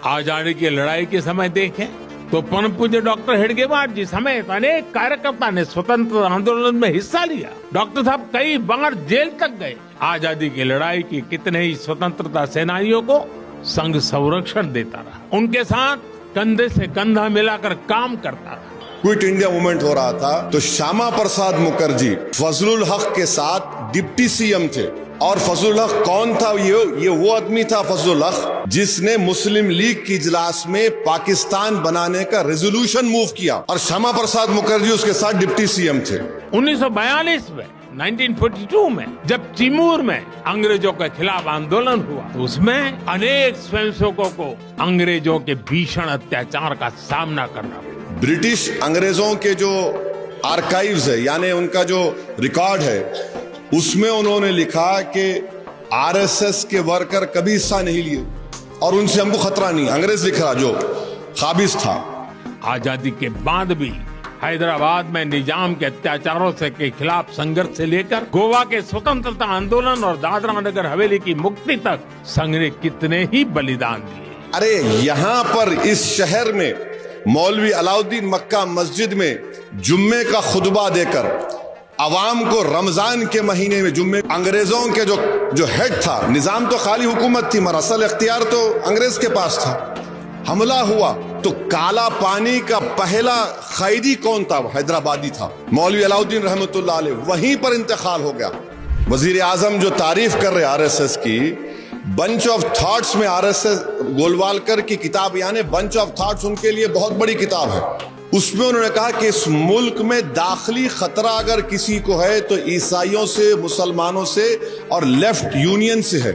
आजादी की लड़ाई के समय देखें तो परम पूज्य डॉक्टर हेडगेवार जी समेत अनेक कार्यकर्ता ने स्वतंत्रता आंदोलन में हिस्सा लिया। डॉक्टर साहब कई बार जेल तक गए। आजादी की लड़ाई की कितने ही स्वतंत्रता सेनानियों को संघ संरक्षण देता रहा, उनके साथ कंधे से कंधा मिलाकर काम करता रहा। क्विट इंडिया मूवमेंट हो रहा था तो श्यामा प्रसाद मुखर्जी फजलुल हक के साथ डिप्टी सीएम थे। और फजलुल हक कौन था? ये वो आदमी था फजलुल हक जिसने मुस्लिम लीग की इजलास में पाकिस्तान बनाने का रेजोल्यूशन मूव किया, और श्यामा प्रसाद मुखर्जी उसके साथ डिप्टी सीएम थे। 1942 में 1942 में जब चिमूर में अंग्रेजों के खिलाफ आंदोलन हुआ तो उसमें अनेक स्वयंसेवकों को अंग्रेजों के भीषण अत्याचार का सामना करना पड़ा। ब्रिटिश अंग्रेजों के जो आर्काइव्स है, यानी उनका जो रिकॉर्ड है, उसमें उन्होंने लिखा कि आरएसएस के वर्कर कभी हिस्सा नहीं लिए और उनसे हमको खतरा नहीं। अंग्रेज लिख रहा जो खाबिज था। आजादी के बाद भी हैदराबाद में निजाम के अत्याचारों के खिलाफ संघर्ष से लेकर गोवा के स्वतंत्रता आंदोलन और दादरा नगर हवेली की मुक्ति तक संघ ने कितने ही बलिदान दिए। अरे यहाँ पर इस शहर में मौलवी अलाउद्दीन मक्का मस्जिद में जुम्मे का खुतबा देकर अवाम को रमजान के महीने में जुम्मे, अंग्रेजों के जो हेड था, निजाम तो खाली हुकूमत थी मगर असल इख्तियार तो अंग्रेज के पास था, हमला हुआ तो काला पानी का पहला कैदी कौन था? हैदराबादी था, मौलवी अलाउद्दीन रहमतुल्लाह अलैह। वहीं पर इंतकाल हो गया। वजीर आजम जो तारीफ कर रहे आरएसएस की, बंच ऑफ थॉट्स में आरएसएस गोलवालकर की किताब, यानी बंच ऑफ थॉट्स उनके लिए बहुत बड़ी किताब है। उसमें उन्होंने कहा कि इस मुल्क में दाखिली खतरा अगर किसी को है तो ईसाइयों से, मुसलमानों से और लेफ्ट यूनियन से है।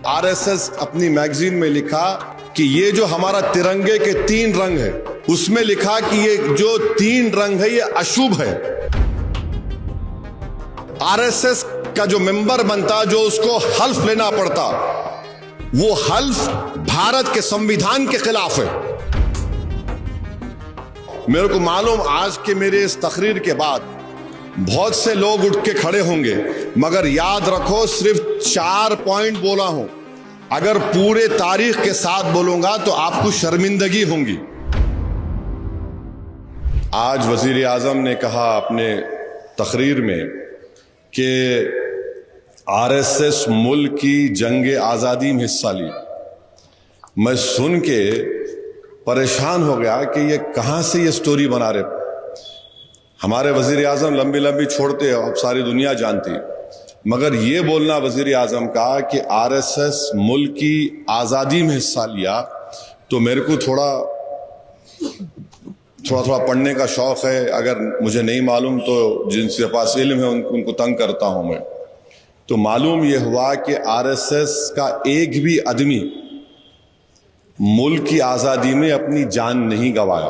आरएसएस अपनी मैगजीन में लिखा कि ये जो हमारा तिरंगे के 3 रंग है, उसमें लिखा कि ये जो 3 रंग है ये अशुभ है। आरएसएस का जो मेंबर बनता, जो उसको हल्फ लेना पड़ता, वो हल्फ भारत के संविधान के खिलाफ है। मेरे को मालूम आज के मेरे इस तकरीर के बाद बहुत से लोग उठ के खड़े होंगे, मगर याद रखो सिर्फ 4 पॉइंट बोला हूं। अगर पूरे तारीख के साथ बोलूंगा तो आपको शर्मिंदगी होगी। आज वजीर आजम ने कहा अपने तकरीर में कि आरएसएस मुल्क की जंग आज़ादी में हिस्सा ली। मैं सुन के परेशान हो गया कि ये कहां से ये स्टोरी बना रहे। हमारे वजीर आजम लंबी लंबी छोड़ते, अब सारी दुनिया जानती, मगर ये बोलना वजीर आजम का कि आरएसएस मुल्क की आज़ादी में हिस्सा लिया, तो मेरे को थोड़ा पढ़ने का शौक है। अगर मुझे नहीं मालूम तो जिनके पास इल्म है उनको तंग करता हूं मैं। तो मालूम यह हुआ कि आरएसएस का एक भी आदमी मुल्क की आज़ादी में अपनी जान नहीं गंवाया,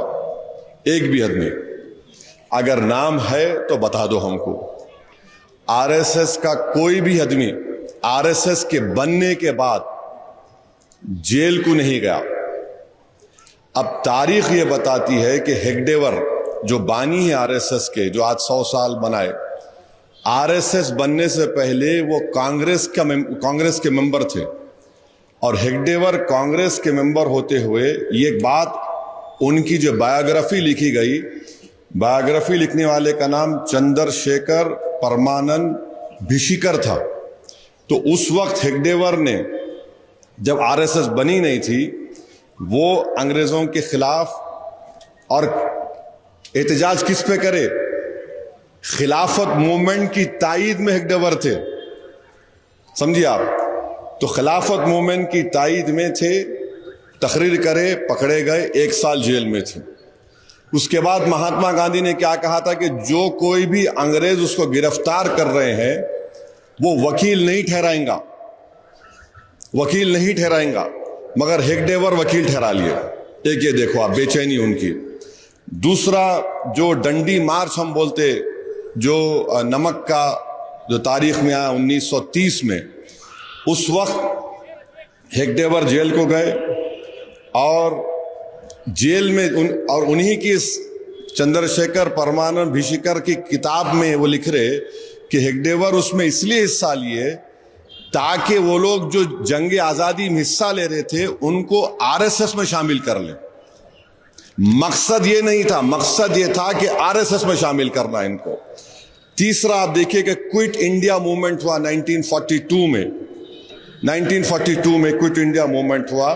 एक भी आदमी। अगर नाम है तो बता दो हमको। आरएसएस का कोई भी आदमी आरएसएस के बनने के बाद जेल को नहीं गया। अब तारीख ये बताती है कि हेगडेवर जो बानी है आरएसएस के, जो आज 100 साल बनाए, आरएसएस बनने से पहले वो कांग्रेस के मेंबर थे, और हेगडेवर कांग्रेस के मेंबर होते हुए ये बात, उनकी जो बायोग्राफी लिखी गई, बायोग्राफी लिखने वाले का नाम चंद्रशेखर परमानंद भिशिकर था। तो उस वक्त हेगडेवर ने, जब आरएसएस बनी नहीं थी, वो अंग्रेजों के खिलाफ, और एहतजाज किस पे करे? खिलाफत मूवमेंट की तायीद में हेगडेवर थे, समझिए आप। तो खिलाफत मूवमेंट की तायीद में थे, तकरीर करे, पकड़े गए, 1 साल जेल में थे। उसके बाद महात्मा गांधी ने क्या कहा था कि जो कोई भी अंग्रेज उसको गिरफ्तार कर रहे हैं वो वकील नहीं ठहराएंगा, वकील नहीं ठहराएंगा, मगर हेगडेवर वकील ठहरा लिए। एक ये देखो आप बेचैनी उनकी। दूसरा, जो डंडी मार्च हम बोलते, जो नमक का जो तारीख में आया 1930 में, उस वक्त हेगडेवर जेल को गए और जेल में और उन्हीं की चंद्रशेखर परमानंद भिशिकर की किताब में वो लिख रहे कि हेगडेवर उसमें इसलिए हिस्सा लिए ताकि वो लोग जो जंग आजादी में हिस्सा ले रहे थे उनको आरएसएस में शामिल कर ले। मकसद ये नहीं था, मकसद ये था कि आरएसएस में शामिल करना इनको। तीसरा आप देखिए कि क्विट इंडिया मूवमेंट हुआ 1942 में। 1942 में क्विट इंडिया मूवमेंट हुआ,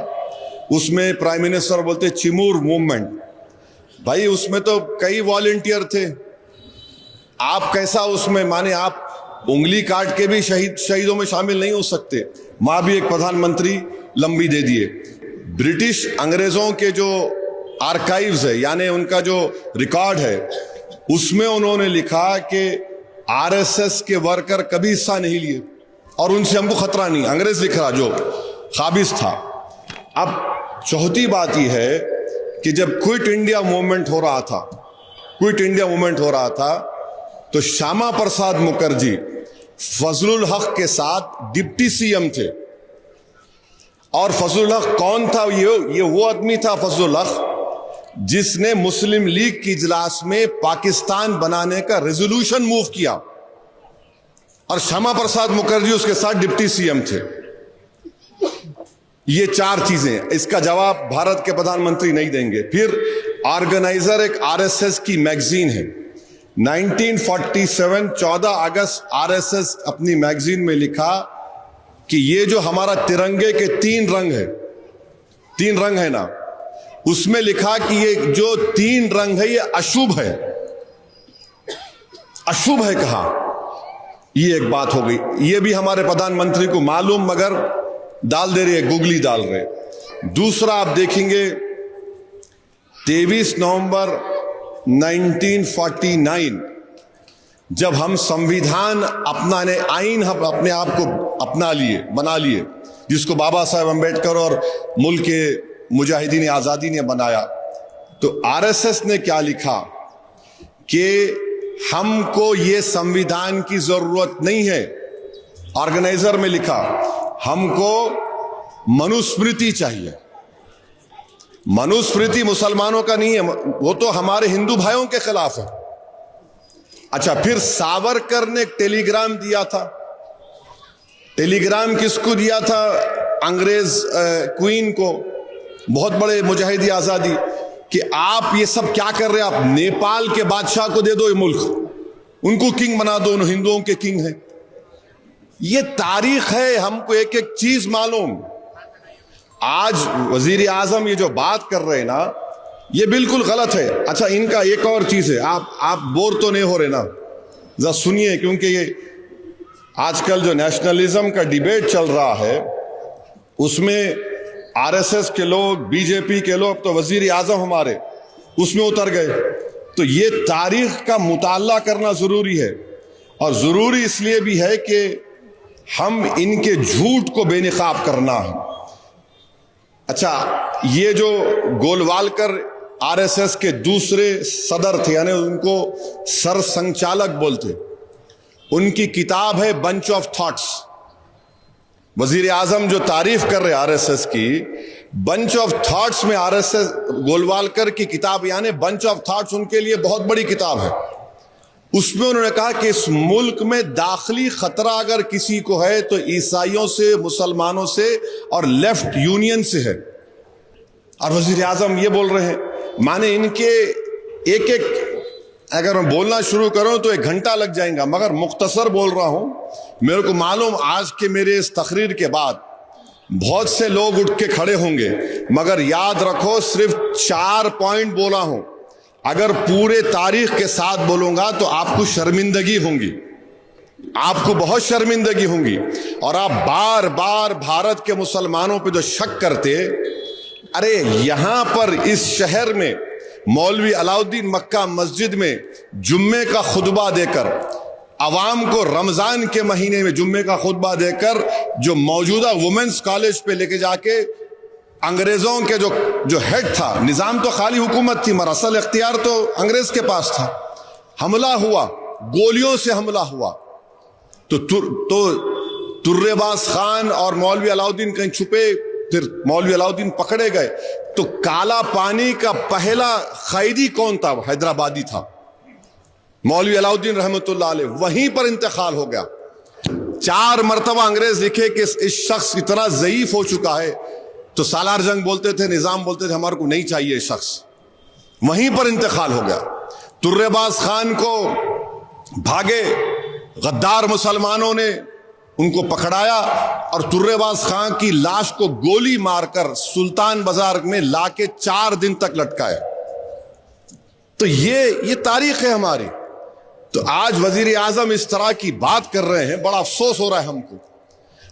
उसमें प्राइम मिनिस्टर बोलते चिमूर मूवमेंट। भाई उसमें तो कई वॉलंटियर थे, आप कैसा उसमें माने आप उंगली काट के भी शहीदों में शामिल नहीं हो सकते। मां भी एक प्रधानमंत्री लंबी दे दिए। ब्रिटिश अंग्रेजों के जो आर्काइव्स है यानी उनका जो रिकॉर्ड है उसमें उन्होंने लिखा कि आरएसएस के वर्कर कभी हिस्सा नहीं लिए और उनसे हमको खतरा नहीं। अंग्रेज लिख रहा जो खाबिज था। अब चौथी बात यह है कि जब क्विट इंडिया मूवमेंट हो रहा था तो श्यामा प्रसाद मुखर्जी फजलुल हक के साथ डिप्टी सीएम थे। और फजलुल हक कौन था? ये वो आदमी था फजलुल हक जिसने मुस्लिम लीग की इजलास में पाकिस्तान बनाने का रेजोल्यूशन मूव किया, और श्यामा प्रसाद मुखर्जी उसके साथ डिप्टी सीएम थे। ये चार चीजें, इसका जवाब भारत के प्रधानमंत्री नहीं देंगे। फिर ऑर्गेनाइजर एक आरएसएस की मैगजीन है। 1947 14 अगस्त आरएसएस अपनी मैगजीन में लिखा कि ये जो हमारा तिरंगे के तीन रंग है ना, उसमें लिखा कि ये जो तीन रंग है ये अशुभ है। अशुभ है कहा, ये एक बात हो गई। ये भी हमारे प्रधानमंत्री को मालूम, मगर डाल दे रहे, गुगली डाल रहे। दूसरा आप देखेंगे 23 नवंबर 1949 जब हम संविधान अपनाने, आईन हम अपने आप को बना लिए, जिसको बाबा साहेब अम्बेडकर और मुल्क के मुजाहिदीन आजादी ने बनाया, तो आरएसएस ने क्या लिखा कि हमको ये संविधान की जरूरत नहीं है। ऑर्गेनाइजर में लिखा हमको मनुस्मृति चाहिए। मनुस्मृति मुसलमानों का नहीं है, वो तो हमारे हिंदू भाइयों के खिलाफ है। अच्छा, फिर सावरकर ने एक टेलीग्राम दिया था। टेलीग्राम किसको दिया था? अंग्रेज क्वीन को, बहुत बड़े मुजाहिदी आजादी, कि आप ये सब क्या कर रहे हैं? आप नेपाल के बादशाह को दे दो ये मुल्क, उनको किंग बना दो, उन हिंदुओं के किंग हैं। ये तारीख है, हमको एक एक चीज मालूम। आज वजीर आजम ये जो बात कर रहे हैं ना, ये बिल्कुल गलत है। अच्छा, इनका एक और चीज है, आप बोर तो नहीं हो रहे ना? जरा सुनिए, क्योंकि ये आजकल जो नेशनलिज्म का डिबेट चल रहा है उसमें आरएसएस के लोग, बीजेपी के लोग, तो वजीर आजम हमारे उसमें उतर गए। तो ये तारीख का मुताला करना जरूरी है, और जरूरी इसलिए भी है कि हम इनके झूठ को बेनकाब करना है। अच्छा, ये जो गोलवालकर आरएसएस के दूसरे सदर थे, यानी उनको सर संचालक बोलते, उनकी किताब है बंच ऑफ थॉट्स। वजीर आजम जो तारीफ कर रहे आरएसएस की, बंच ऑफ थॉट्स में आरएसएस गोलवालकर की किताब, यानी बंच ऑफ थॉट्स उनके लिए बहुत बड़ी किताब है। उसमें उन्होंने कहा कि इस मुल्क में दाखिली खतरा अगर किसी को है तो ईसाइयों से, मुसलमानों से और लेफ्ट यूनियन से है। और वजीर आजम ये बोल रहे हैं, माने इनके एक एक अगर मैं बोलना शुरू करूं तो 1 घंटा लग जाएगा, मगर मुख्तसर बोल रहा हूं। मेरे को मालूम आज के मेरे इस तकरीर के बाद बहुत से लोग उठ के खड़े होंगे, मगर याद रखो सिर्फ 4 पॉइंट बोला हूं। अगर पूरे तारीख के साथ बोलूंगा तो आपको शर्मिंदगी होगी, आपको बहुत शर्मिंदगी होगी। और आप बार बार भारत के मुसलमानों पे जो शक करते, अरे यहां पर इस शहर में मौलवी अलाउद्दीन मक्का मस्जिद में जुम्मे का खुतबा देकर, अवाम को रमजान के महीने में जुम्मे का खुतबा देकर, जो मौजूदा वुमेन्स कॉलेज पे लेके जाके अंग्रेजों के जो हेड था, निजाम तो खाली हुकूमत थी मगर असल इख्तियार तो अंग्रेज के पास था, हमला हुआ, गोलियों से हमला हुआ। तो तुर्रेबाज खान और मौलवी अलाउद्दीन कहीं छुपे, फिर मौलवी अलाउद्दीन पकड़े गए। तो काला पानी का पहला कैदी कौन था? हैदराबादी था, मौलवी अलाउद्दीन रहमतुल्लाह अलैह। वहीं पर इंतकाल हो गया। 4 मरतबा अंग्रेज लिखे कि इस शख्स इतना ज़ईफ हो चुका है, तो सालार जंग बोलते थे, निजाम बोलते थे हमारे को नहीं चाहिए शख्स, वहीं पर इंतकाल हो गया। तुर्रेबाज खान को भागे गद्दार मुसलमानों ने उनको पकड़ाया और तुर्रेबाज खान की लाश को गोली मारकर सुल्तान बाजार में लाके 4 दिन तक लटकाया। तो ये तारीख है हमारी। तो आज वजीर आजम इस तरह की बात कर रहे हैं, बड़ा अफसोस हो रहा है हमको।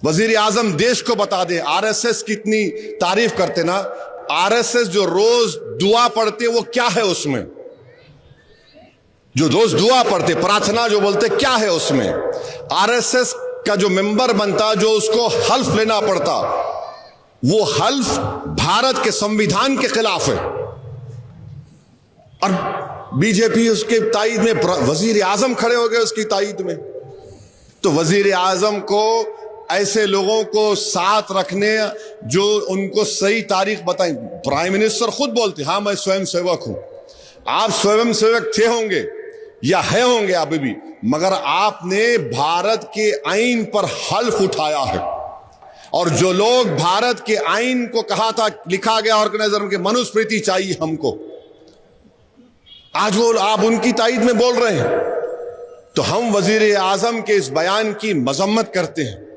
वजीर आजम देश को बता दे, आरएसएस कितनी तारीफ करते ना, आरएसएस जो रोज दुआ पढ़ते वो क्या है उसमें, जो रोज दुआ पढ़ते, प्रार्थना जो बोलते, क्या है उसमें? आरएसएस का जो मेंबर बनता, जो उसको हल्फ लेना पड़ता, वो हल्फ भारत के संविधान के खिलाफ है। और बीजेपी उसके तायद में, वजीर आजम खड़े हो गए उसकी तायद में। तो वजीर आजम को ऐसे लोगों को साथ रखने जो उनको सही तारीख बताएं। प्राइम मिनिस्टर खुद बोलते, हाँ मैं स्वयं सेवक हूं। आप स्वयं सेवक थे होंगे या है होंगे अभी भी, मगर आपने भारत के आईन पर हल्फ उठाया है। और जो लोग भारत के आईन को कहा था, लिखा गया ऑर्गेनाइजर के मनुस्मृति चाहिए हमको, आज वो आप उनकी तायद में बोल रहे हैं। तो हम वजीर आजम के इस बयान की मजम्मत करते हैं।